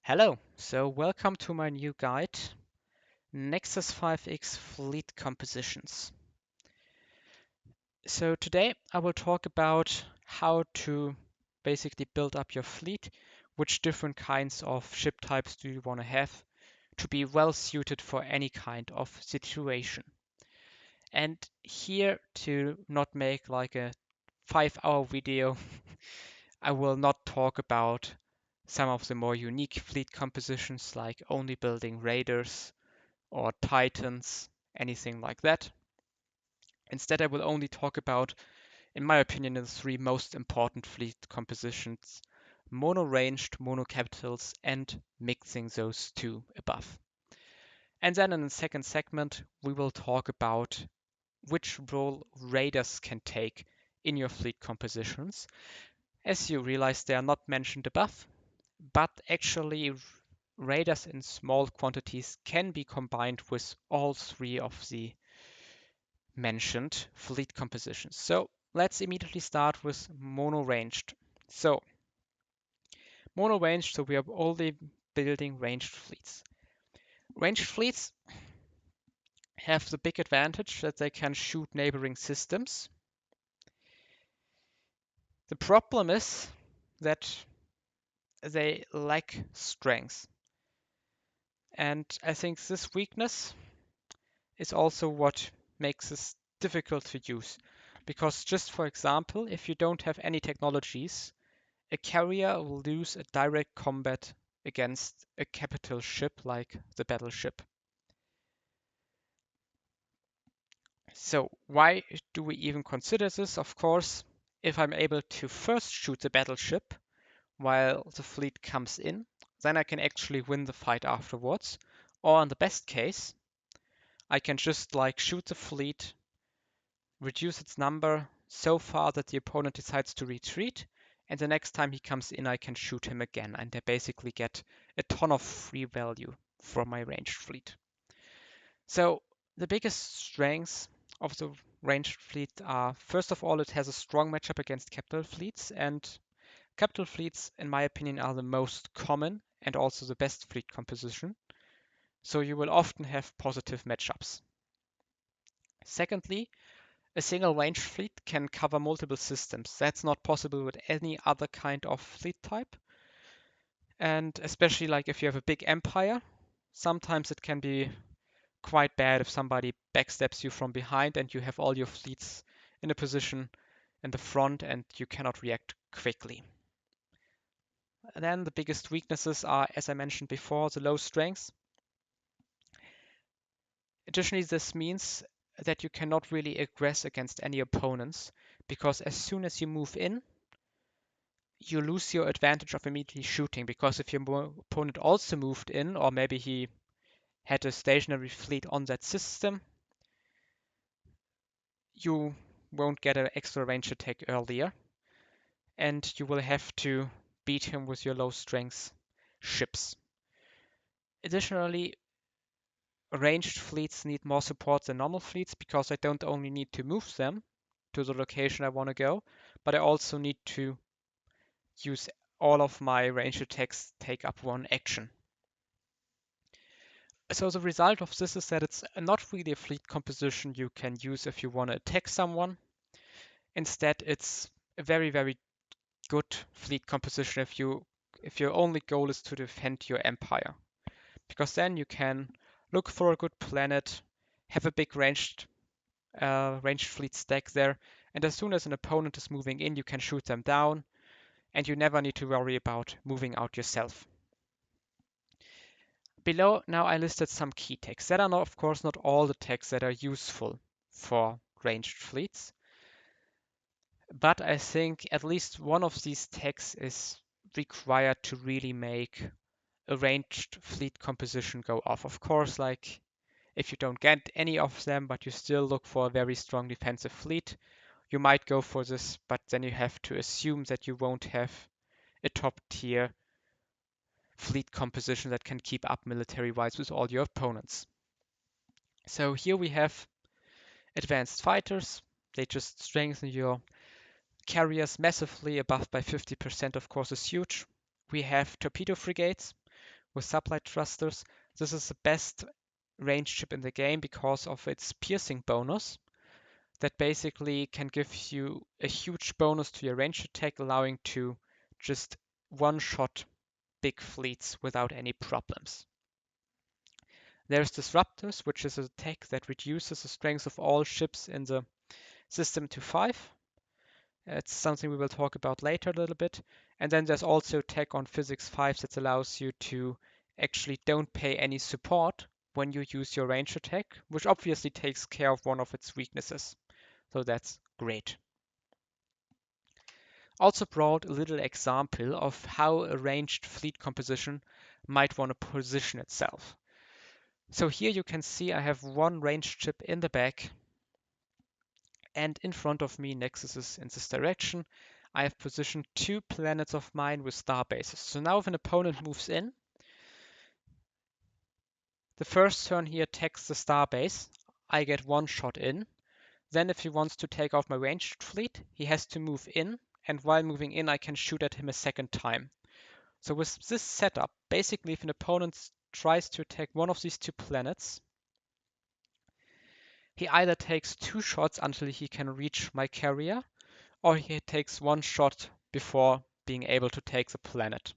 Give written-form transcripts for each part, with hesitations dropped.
Hello, so welcome to my new guide, Nexus 5X Fleet Compositions. So today I will talk about how to basically build up your fleet, which different kinds of ship types do you want to have to be well suited for any kind of situation. And here to not make like a 5-hour video, I will not talk about some of the more unique fleet compositions like only building raiders or titans, anything like that. Instead, I will only talk about, in my opinion, the three most important fleet compositions: mono-ranged, mono-capitals, and mixing those two above. And then in the second segment, we will talk about which role raiders can take in your fleet compositions. As you realize, they are not mentioned above, but actually raiders in small quantities can be combined with all three of the mentioned fleet compositions. So let's immediately start with mono-ranged. So mono-ranged, so we are only building ranged fleets. Ranged fleets have the big advantage that they can shoot neighboring systems. The problem is that they lack strength. And I think this weakness is also what makes this difficult to use. Because just for example, if you don't have any technologies, a carrier will lose a direct combat against a capital ship like the battleship. So why do we even consider this? Of course, if I'm able to first shoot the battleship while the fleet comes in, then I can actually win the fight afterwards. Or in the best case, I can just like shoot the fleet, reduce its number so far that the opponent decides to retreat, and the next time he comes in I can shoot him again, and I basically get a ton of free value from my ranged fleet. So the biggest strengths of the ranged fleet are, first of all, it has a strong matchup against capital fleets, and capital fleets, in my opinion, are the most common and also the best fleet composition. So you will often have positive matchups. Secondly, a single ranged fleet can cover multiple systems. That's not possible with any other kind of fleet type. And especially like if you have a big empire, sometimes it can be quite bad if somebody backstabs you from behind and you have all your fleets in a position in the front and you cannot react quickly. And then the biggest weaknesses are, as I mentioned before, the low strength. Additionally, this means that you cannot really aggress against any opponents, because as soon as you move in, you lose your advantage of immediately shooting, because if your opponent also moved in, or maybe he had a stationary fleet on that system, you won't get an extra range attack earlier, and you will have to beat him with your low strength ships. Additionally, ranged fleets need more support than normal fleets, because I don't only need to move them to the location I want to go, but I also need to use all of my ranged attacks take up one action. So the result of this is that it's not really a fleet composition you can use if you want to attack someone. Instead, it's a very, very good fleet composition if your only goal is to defend your empire. Because then you can look for a good planet, have a big ranged fleet stack there, and as soon as an opponent is moving in, you can shoot them down, and you never need to worry about moving out yourself. Below, now I listed some key tags. That are not, of course, not all the tags that are useful for ranged fleets, but I think at least one of these tags is required to really make a ranged fleet composition go off. Of course, like if you don't get any of them, but you still look for a very strong defensive fleet, you might go for this, but then you have to assume that you won't have a top tier fleet composition that can keep up military-wise with all your opponents. So here we have advanced fighters. They just strengthen your carriers massively. Above by 50%, of course, is huge. We have torpedo frigates, with sublight thrusters. This is the best ranged ship in the game because of its piercing bonus that basically can give you a huge bonus to your ranged attack, allowing to just one-shot big fleets without any problems. There's Disruptors, which is an attack that reduces the strength of all ships in the system to 5. It's something we will talk about later a little bit. And then there's also attack on Physics 5 that allows you to actually don't pay any support when you use your range attack, which obviously takes care of one of its weaknesses. So that's great. Also brought a little example of how a ranged fleet composition might want to position itself. So here you can see I have one ranged ship in the back, and in front of me, Nexus is in this direction. I have positioned 2 planets of mine with star bases. So now if an opponent moves in, the first turn he attacks the star base, I get 1 shot in. Then if he wants to take out my ranged fleet, he has to move in, and while moving in, I can shoot at him a second time. So with this setup, basically if an opponent tries to attack one of these 2 planets, he either takes 2 shots until he can reach my carrier, or he takes 1 shot before being able to take the planet.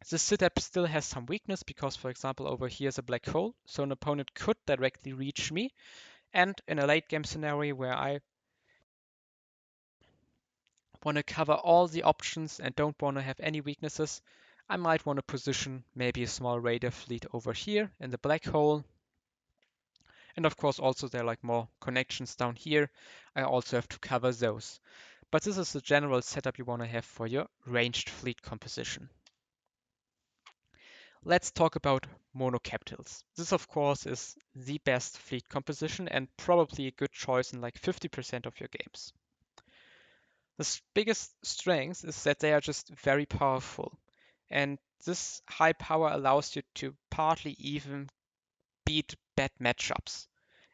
This setup still has some weakness because, for example, over here is a black hole, so an opponent could directly reach me, and in a late game scenario where I want to cover all the options and don't want to have any weaknesses, I might want to position maybe a small raider fleet over here in the black hole. And of course also there are like more connections down here. I also have to cover those. But this is the general setup you want to have for your ranged fleet composition. Let's talk about monocapitals. This of course is the best fleet composition and probably a good choice in like 50% of your games. The biggest strength is that they are just very powerful. And this high power allows you to partly even beat bad matchups.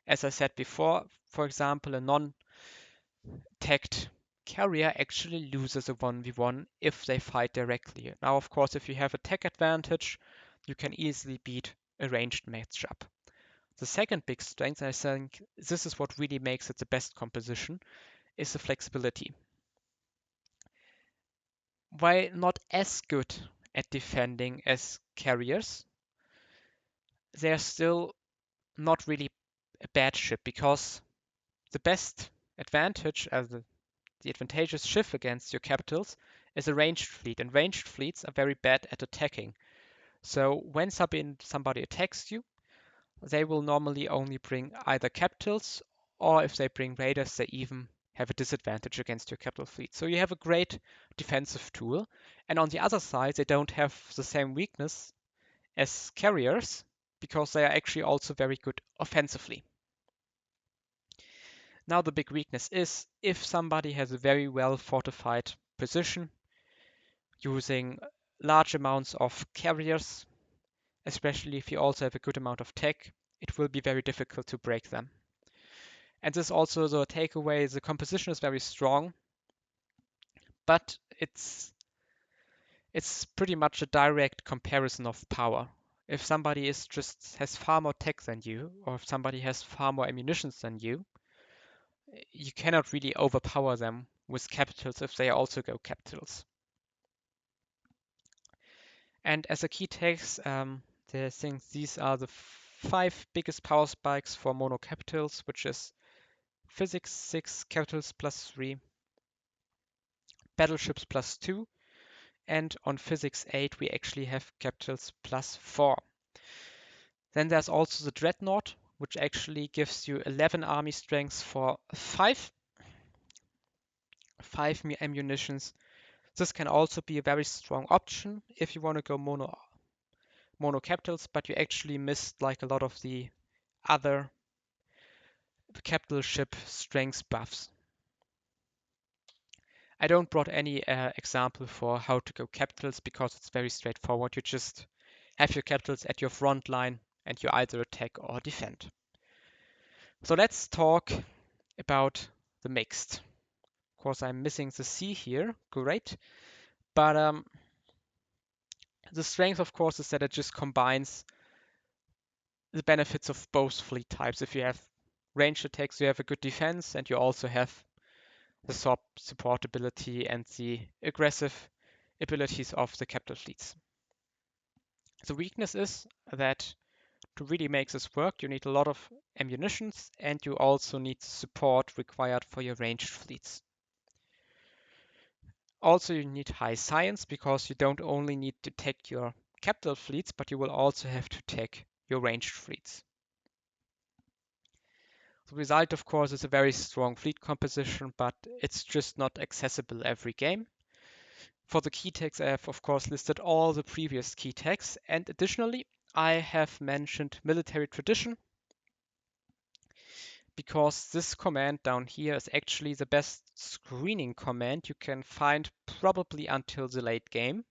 As I said before, for example, a non-tagged carrier actually loses a 1v1 if they fight directly. Now, of course, if you have a tech advantage, you can easily beat a ranged matchup. The second big strength, and I think this is what really makes it the best composition, is the flexibility. While not as good at defending as carriers, they're still not really a bad ship because the best advantage as the advantageous ship against your capitals is a ranged fleet, and ranged fleets are very bad at attacking. So when somebody attacks you, they will normally only bring either capitals, or if they bring raiders, they even have a disadvantage against your capital fleet. So you have a great defensive tool, and on the other side, they don't have the same weakness as carriers because they are actually also very good offensively. Now the big weakness is if somebody has a very well fortified position using large amounts of carriers, especially if you also have a good amount of tech, it will be very difficult to break them. And this also the takeaway, the composition is very strong, but it's pretty much a direct comparison of power. If somebody has far more tech than you, or if somebody has far more ammunitions than you cannot really overpower them with capitals if they also go capitals. And as a key takes, I think these are the 5 biggest power spikes for mono capitals, which is physics 6, capitals plus 3, battleships plus 2, and on physics 8 we actually have capitals plus 4. Then there's also the dreadnought, which actually gives you 11 army strengths for 5 ammunitions. This can also be a very strong option if you want to go mono capitals, but you actually missed like a lot of the other capital ship strength buffs. I don't brought any example for how to go capitals because it's very straightforward. You just have your capitals at your front line and you either attack or defend. So let's talk about the mixed. Of course, I'm missing the C here. Great. But The strength, of course, is that it just combines the benefits of both fleet types. If you have ranged attacks, you have a good defense, and you also have the support ability and the aggressive abilities of the capital fleets. The weakness is that to really make this work, you need a lot of ammunitions, and you also need support required for your ranged fleets. Also, you need high science because you don't only need to tech your capital fleets, but you will also have to tech your ranged fleets. The result, of course, is a very strong fleet composition, but it's just not accessible every game. For the key tags, I have, of course, listed all the previous key tags, and additionally, I have mentioned military tradition because this command down here is actually the best screening command you can find probably until the late game.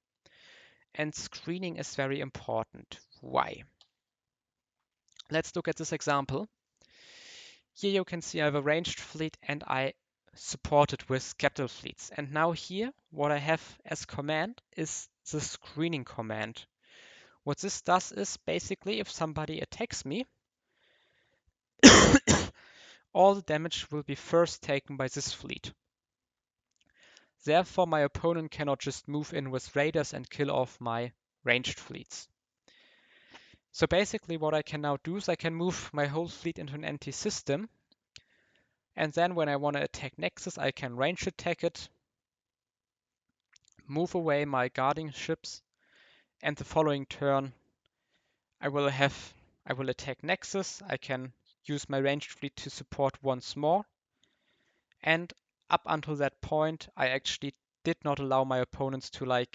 And screening is very important. Why? Let's look at this example. Here you can see I have a ranged fleet and I support it with capital fleets. And now here, what I have as command is the screening command. What this does is basically if somebody attacks me, all the damage will be first taken by this fleet. Therefore, my opponent cannot just move in with raiders and kill off my ranged fleets. So basically what I can now do is I can move my whole fleet into an empty system. And then when I want to attack Nexus, I can range attack it, move away my guarding ships, and the following turn I will attack Nexus. I can use my ranged fleet to support once more. And up until that point, I actually did not allow my opponents to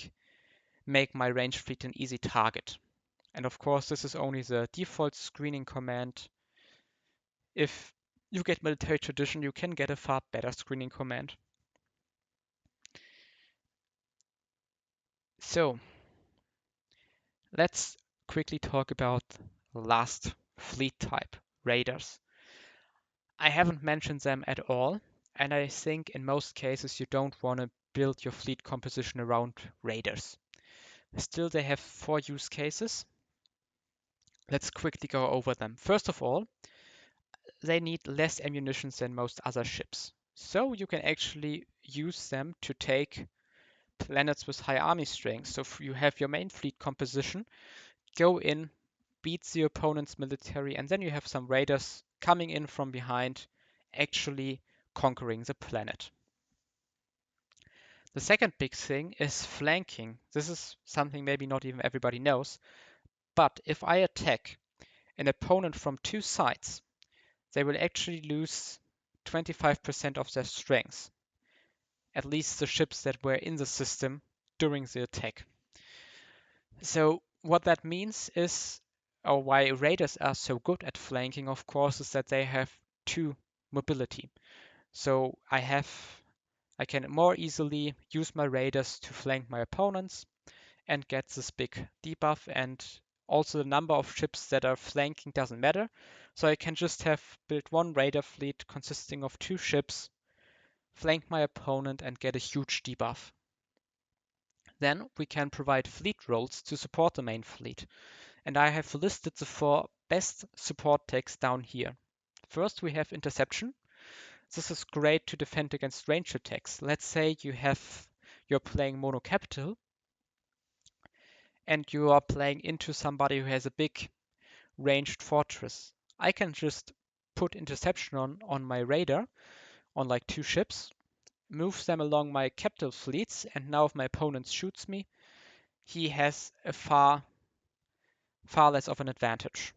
make my ranged fleet an easy target. And of course, this is only the default screening command. If you get military tradition, you can get a far better screening command. So let's quickly talk about the last fleet type, raiders. I haven't mentioned them at all, and I think in most cases you don't want to build your fleet composition around raiders. Still, they have 4 use cases. Let's quickly go over them. First of all, they need less ammunition than most other ships. So you can actually use them to take planets with high army strength. So if you have your main fleet composition, go in, beat the opponent's military, and then you have some raiders coming in from behind, actually conquering the planet. The second big thing is flanking. This is something maybe not even everybody knows, but if I attack an opponent from 2 sides, they will actually lose 25% of their strength, at least the ships that were in the system during the attack. So what that means is, or why raiders are so good at flanking, of course, is that they have 2 mobility. So I can more easily use my raiders to flank my opponents and get this big debuff, and also the number of ships that are flanking doesn't matter. So I can just have built one raider fleet consisting of 2 ships, flank my opponent and get a huge debuff. Then we can provide fleet roles to support the main fleet. And I have listed the 4 best support tags down here. First, we have interception. This is great to defend against ranged attacks. Let's say you're playing mono capital and you are playing into somebody who has a big ranged fortress. I can just put interception on my radar on like 2 ships, move them along my capital fleets, and now if my opponent shoots me, he has a far less of an advantage.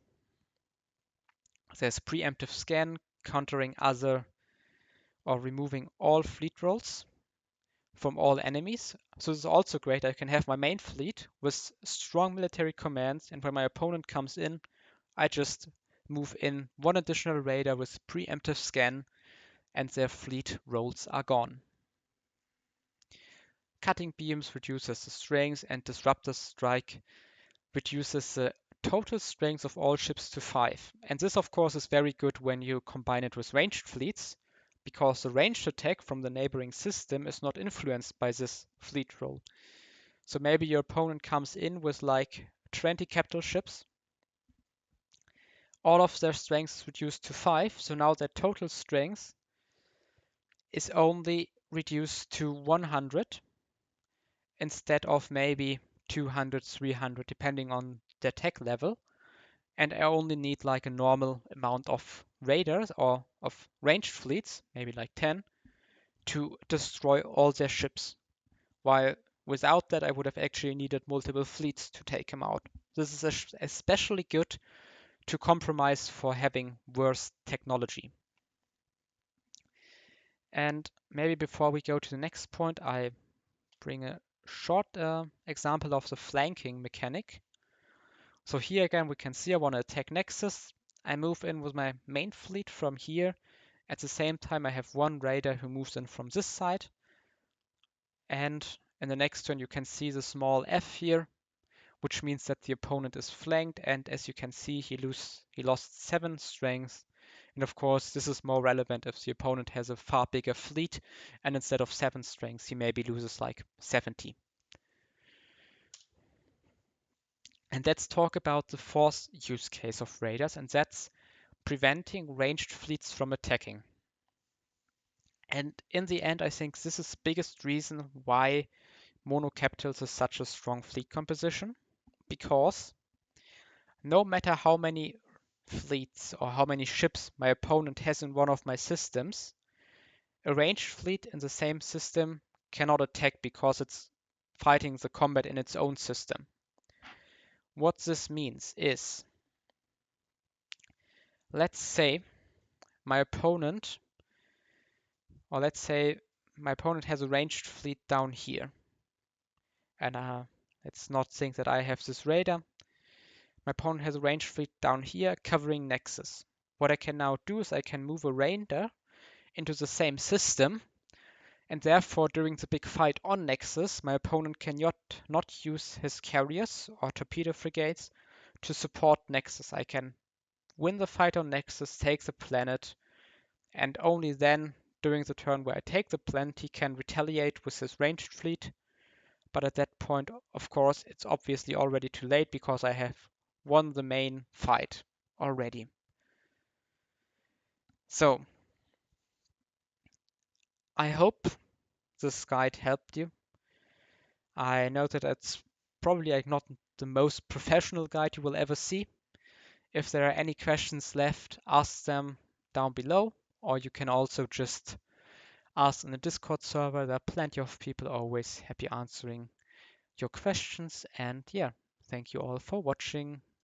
There's preemptive scan, countering other or removing all fleet roles from all enemies. So this is also great. I can have my main fleet with strong military commands, and when my opponent comes in, I just move in 1 additional radar with preemptive scan, and their fleet roles are gone. Cutting beams reduces the strength, and disruptor strike reduces the total strength of all ships to 5. And this, of course, is very good when you combine it with ranged fleets, because the ranged attack from the neighboring system is not influenced by this fleet role. So maybe your opponent comes in with like 20 capital ships. All of their strength is reduced to 5, so now their total strength is only reduced to 100 instead of maybe 200, 300, depending on their tech level. And I only need like a normal amount of raiders or of ranged fleets, maybe like 10, to destroy all their ships. While without that, I would have actually needed multiple fleets to take him out. This is especially good to compromise for having worse technology. And maybe before we go to the next point, I bring a short example of the flanking mechanic. So here again, we can see I want to attack Nexus. I move in with my main fleet from here. At the same time, I have one raider who moves in from this side. And in the next turn, you can see the small F here, which means that the opponent is flanked. And as you can see, he lost 7 strength. And of course, this is more relevant if the opponent has a far bigger fleet. And instead of 7 strength, he maybe loses like 70. And let's talk about the fourth use case of raiders, and that's preventing ranged fleets from attacking. And in the end, I think this is the biggest reason why mono capitals is such a strong fleet composition, because no matter how many fleets or how many ships my opponent has in one of my systems, a ranged fleet in the same system cannot attack because it's fighting the combat in its own system. What this means is, let's say my opponent, or let's say my opponent has a ranged fleet down here. And let's not think that I have this radar. My opponent has a ranged fleet down here covering Nexus. What I can now do is I can move a raider into the same system, and therefore during the big fight on Nexus, my opponent can not use his carriers or torpedo frigates to support Nexus. I can win the fight on Nexus, take the planet, and only then, during the turn where I take the planet, he can retaliate with his ranged fleet. But at that point, of course, it's obviously already too late because I have won the main fight already. So, I hope this guide helped you. I know that it's probably like not the most professional guide you will ever see. If there are any questions left, ask them down below, or you can also just ask in the Discord server. There are plenty of people always happy answering your questions. And yeah, thank you all for watching.